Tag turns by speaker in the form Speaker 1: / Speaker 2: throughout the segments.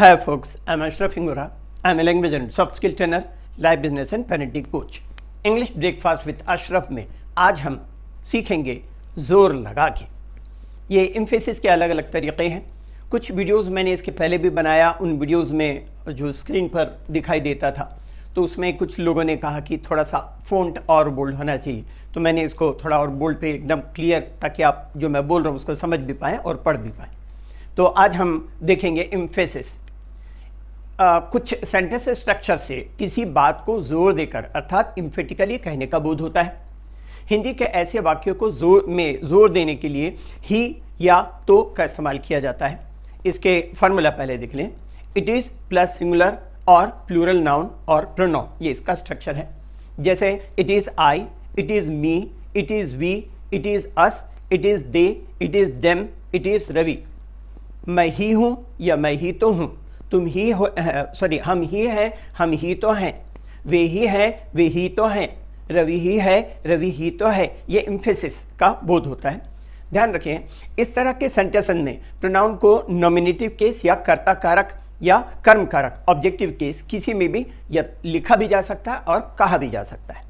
Speaker 1: Hi folks, I'm Ashraf Hingora. I'm a language and soft skill trainer, life business and parenting coach. English breakfast with Ashraf में आज हम सीखेंगे जोर लगा के। ये एम्फेसिस के अलग अलग तरीक़े हैं। कुछ वीडियोस मैंने इसके पहले भी बनाया, उन वीडियोस में जो स्क्रीन पर दिखाई देता था तो उसमें कुछ लोगों ने कहा कि थोड़ा सा फ़ॉन्ट और बोल्ड होना चाहिए, तो मैंने इसको थोड़ा और बोल्ड पे एकदम क्लियर, ताकि आप जो मैं बोल रहा हूँ उसको समझ भी पाएँ और पढ़ भी पाएँ। तो आज हम देखेंगे एम्फेसिस। कुछ सेंटेंस स्ट्रक्चर से किसी बात को जोर देकर अर्थात इम्फेटिकली कहने का बोध होता है। हिंदी के ऐसे वाक्यों को जोर देने के लिए ही या तो का इस्तेमाल किया जाता है। इसके फार्मूला पहले देख लें। इट इज़ प्लस सिंगुलर और प्लूरल नाउन और प्रोनाउन, ये इसका स्ट्रक्चर है। जैसे it is I, it is me, it is we, it is us, it is they, it is them, it is Ravi. मैं ही हूँ या मैं ही तो हूँ, तुम ही हो, हम ही हैं, हम ही तो हैं, वे ही हैं, वे ही तो हैं, रवि ही है, रवि ही तो है। ये एम्फेसिस का बोध होता है। ध्यान रखें, इस तरह के सेंटेंस में प्रोनाउन को नॉमिनेटिव केस या कर्ता कारक या कर्म कारक ऑब्जेक्टिव केस किसी में भी या लिखा भी जा सकता है और कहा भी जा सकता है।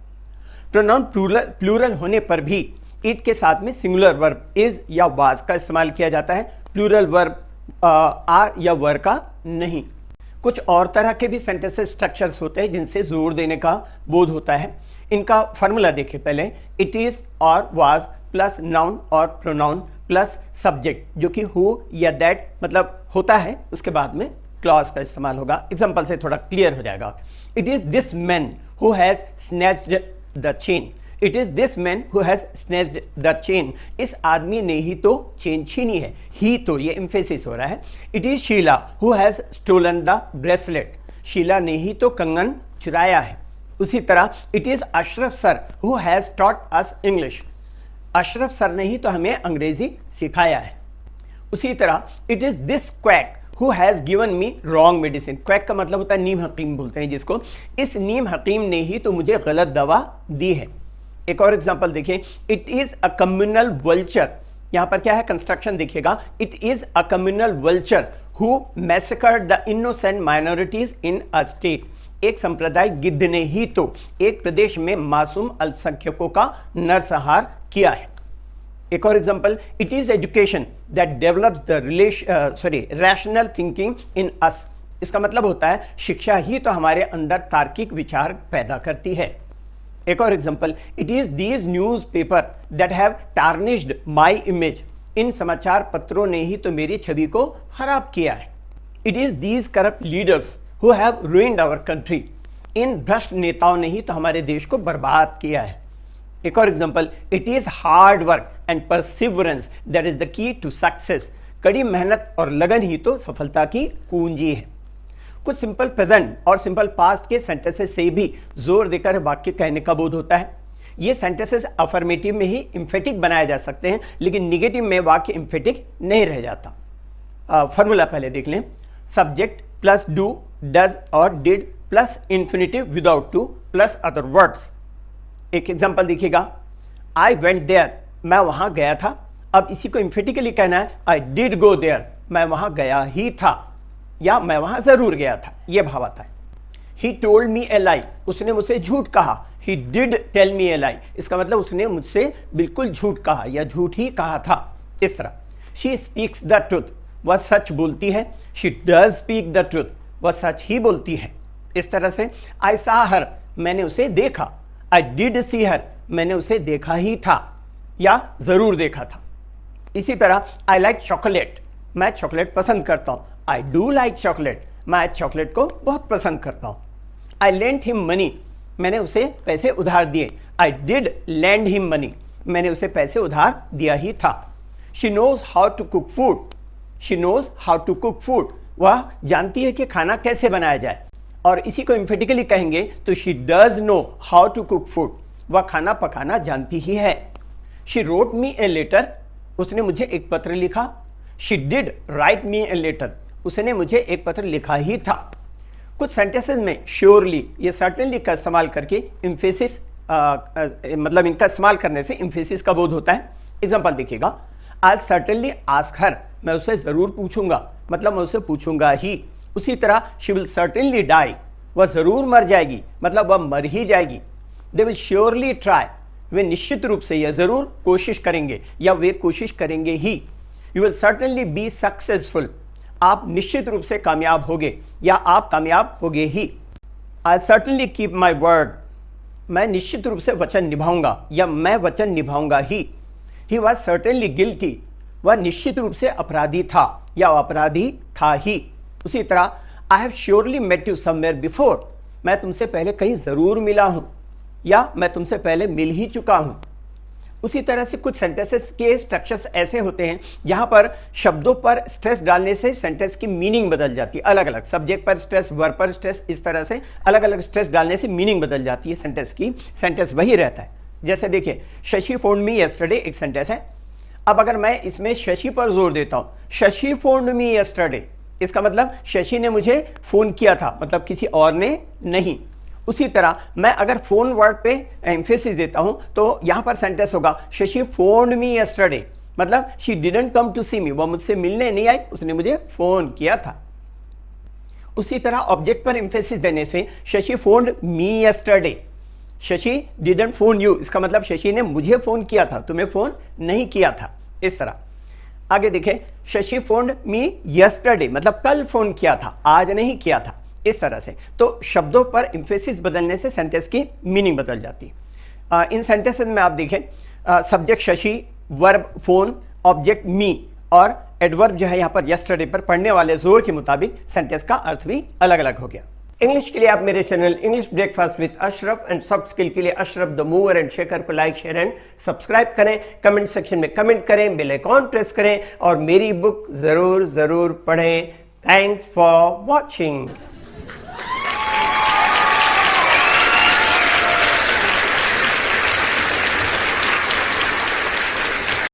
Speaker 1: प्रोनाउन प्लूरल होने पर भी इट के साथ में सिंगुलर वर्ब इज या वाज का इस्तेमाल किया जाता है, प्लूरल वर्ब आर या वर का नहीं। कुछ और तरह के भी सेंटेंस स्ट्रक्चर्स होते हैं जिनसे जोर देने का बोध होता है। इनका फार्मूला देखिए पहले। इट इज और वाज प्लस नाउन और प्रोनाउन प्लस सब्जेक्ट, जो कि हु या दैट मतलब होता है, उसके बाद में क्लॉज का इस्तेमाल होगा। एग्जांपल से थोड़ा क्लियर हो जाएगा। It is this man who has snatched the chain, it is this man who has snatched the chain. इस आदमी ने ही तो चेन छीनी है, ही तो, ये एम्फेसिस हो रहा है। It is Sheela who has stolen the bracelet, Sheela ने ही तो कंगन चुराया है। उसी तरह it is Ashraf sir who has taught us English, Ashraf sir ने ही तो हमें अंग्रेजी सिखाया है। उसी तरह it is this quack who has given me wrong medicine, quack का मतलब होता है नीम हकीम बोलते हैं जिसको, इस नीम हकीम ने ही तो मुझे गलत दवा दी है। एक और एग्जांपल देखिए। It is a communal vulture, यहां पर क्या है, कंस्ट्रक्शन देखिएगा। It is a communal vulture who massacred the innocent minorities in a state, एक सांप्रदायिक गिद्ध ने ही तो एक प्रदेश में मासूम अल्पसंख्यकों का नरसंहार किया है। एक और example. It is education that develops the rational thinking in us, इसका मतलब होता है शिक्षा ही तो हमारे अंदर तार्किक विचार पैदा करती है। एक और example. It is these newspaper that have tarnished my image, इन समाचार पत्रों ने ही तो मेरी छवि को खराब किया है। It is these corrupt leaders who have ruined our country, इन भ्रष्ट नेताओं ने ही तो हमारे देश को बर्बाद किया है। एक और example. It is hard work and perseverance that is the key to success, कड़ी मेहनत और लगन ही तो सफलता की कुंजी है। कुछ सिंपल प्रेजेंट और सिंपल पास्ट के सेंटेंसेस से भी जोर देकर वाक्य कहने का बोध होता है। ये सेंटेंसेस अफर्मेटिव में ही इम्फेटिक बनाए जा सकते हैं, लेकिन निगेटिव में वाक्य इम्फेटिक नहीं रह जाता। फॉर्मूला पहले देख लें। सब्जेक्ट प्लस डू, डज और did plus infinitive without two plus other words. एक एग्जाम्पल देखिएगा। आई वेंट देयर, मैं वहां गया था। अब इसी को इम्फेटिकली कहना है। आई डिड गो देयर, मैं वहां गया ही था या मैं वहां जरूर गया था, यह भाव आता है। ही टोल्ड मी ए लाई, उसने मुझसे झूठ कहा। ही डिड टेल मी ए लाई, इसका मतलब उसने मुझसे बिल्कुल झूठ कहा या झूठ ही कहा था। इस तरह शी स्पीक्स द ट्रुथ, वह सच बोलती है। She does speak the truth, वह सच ही बोलती है। इस तरह से आई सा हर, मैंने उसे देखा। आई डिड सी हर, मैंने उसे देखा ही था या जरूर देखा था। इसी तरह आई लाइक चॉकलेट, मैं चॉकलेट पसंद करता हूं। आई डू लाइक चॉकलेट, मैं चॉकलेट को बहुत पसंद करता हूं। आई लेंट हिम मनी, मैंने उसे पैसे उधार दिए। I did lend him money, मैंने उसे पैसे उधार दिया ही था। She knows how to cook food, she knows how to cook food, वह जानती है कि खाना कैसे बनाया जाए। और इसी को इम्फेटिकली कहेंगे तो she does know how to cook food, वह खाना पकाना जानती ही है। She wrote me a letter, उसने मुझे एक पत्र लिखा। She did write me a letter, उसने मुझे एक पत्र लिखा ही था। कुछ सेंटेंसेस में श्योरली या सर्टेनली का इस्तेमाल करके इम्फेसिस मतलब इनका इस्तेमाल करने से इम्फेसिस का बोध होता है। एग्जांपल देखिएगा। आई सर्टेनली आस्क हर, मैं उससे जरूर पूछूंगा, मतलब मैं उससे पूछूंगा ही। उसी तरह शी विल सर्टेनली डाई, वह जरूर मर जाएगी, मतलब वह मर ही जाएगी। दे विल श्योरली ट्राई, वे निश्चित रूप से या जरूर कोशिश करेंगे या वे कोशिश करेंगे ही। You will certainly be successful, आप निश्चित रूप से कामयाब होगे या आप कामयाब होगे ही। आई सर्टेनली कीप माई वर्ड, मैं निश्चित रूप से वचन निभाऊंगा या मैं वचन निभाऊंगा ही। ही वॉज सर्टेनली गिल्टी, वह निश्चित रूप से अपराधी था या अपराधी था ही। उसी तरह I have surely met you somewhere before, मैं तुमसे पहले कहीं जरूर मिला हूं या मैं तुमसे पहले मिल ही चुका हूं। उसी तरह से कुछ सेंटेंसेस के स्ट्रक्चर्स ऐसे होते हैं जहां पर शब्दों पर स्ट्रेस डालने से सेंटेंस की मीनिंग बदल जाती है, अलग अलग सब्जेक्ट पर स्ट्रेस, वर्ब पर स्ट्रेस, इस तरह से अलग अलग स्ट्रेस डालने से मीनिंग बदल जाती है सेंटेंस की, सेंटेंस वही रहता है। जैसे देखिए, शशि फोन्ड मी यस्टरडे एक सेंटेंस है। अब अगर मैं इसमें शशि पर जोर देता हूं, शशि फोन्ड मी यस्टरडे, इसका मतलब शशि ने मुझे फोन किया था, मतलब किसी और ने नहीं। उसी तरह मैं अगर फोन वर्ड पे एम्फेसिस देता हूं तो यहां पर सेंटेंस होगा शशि फोन्ड मी यस्टरडे, मतलब शी डिडंट कम टू सी मी, वो मुझसे मिलने नहीं आई, उसने मुझे फोन किया था। उसी तरह ऑब्जेक्ट पर एम्फेसिस देने से Shashi found me yesterday, Shashi didn't phone you, इसका मतलब शशि ने मुझे फोन किया था, तुम्हें फोन नहीं किया था। इस तरह आगे देखें, शशि फोन्ड मी यस्टरडे, मतलब कल फोन किया था, आज नहीं किया था। इस तरह से तो शब्दों पर एम्फेसिस बदलने से सेंटेंस की मीनिंग बदल जाती है। इन सेंटेंसेस में आप देखें, subject Shashi, verb phone, object me और एडवर्ब जो है यहाँ पर यस्टरडे पर पढ़ने वाले जोर के मुताबिक सेंटेंस का अर्थ भी अलग अलग हो गया। इंग्लिश के लिए आप मेरे channel English breakfast with Ashraf and soft skill के लिए Ashraf the mover and shaker को लाइक, शेयर एंड सब्सक्राइब करें, कमेंट सेक्शन में कमेंट करें, बेल आइकॉन प्रेस करें और मेरी बुक जरूर पढ़ें। Thanks for watching.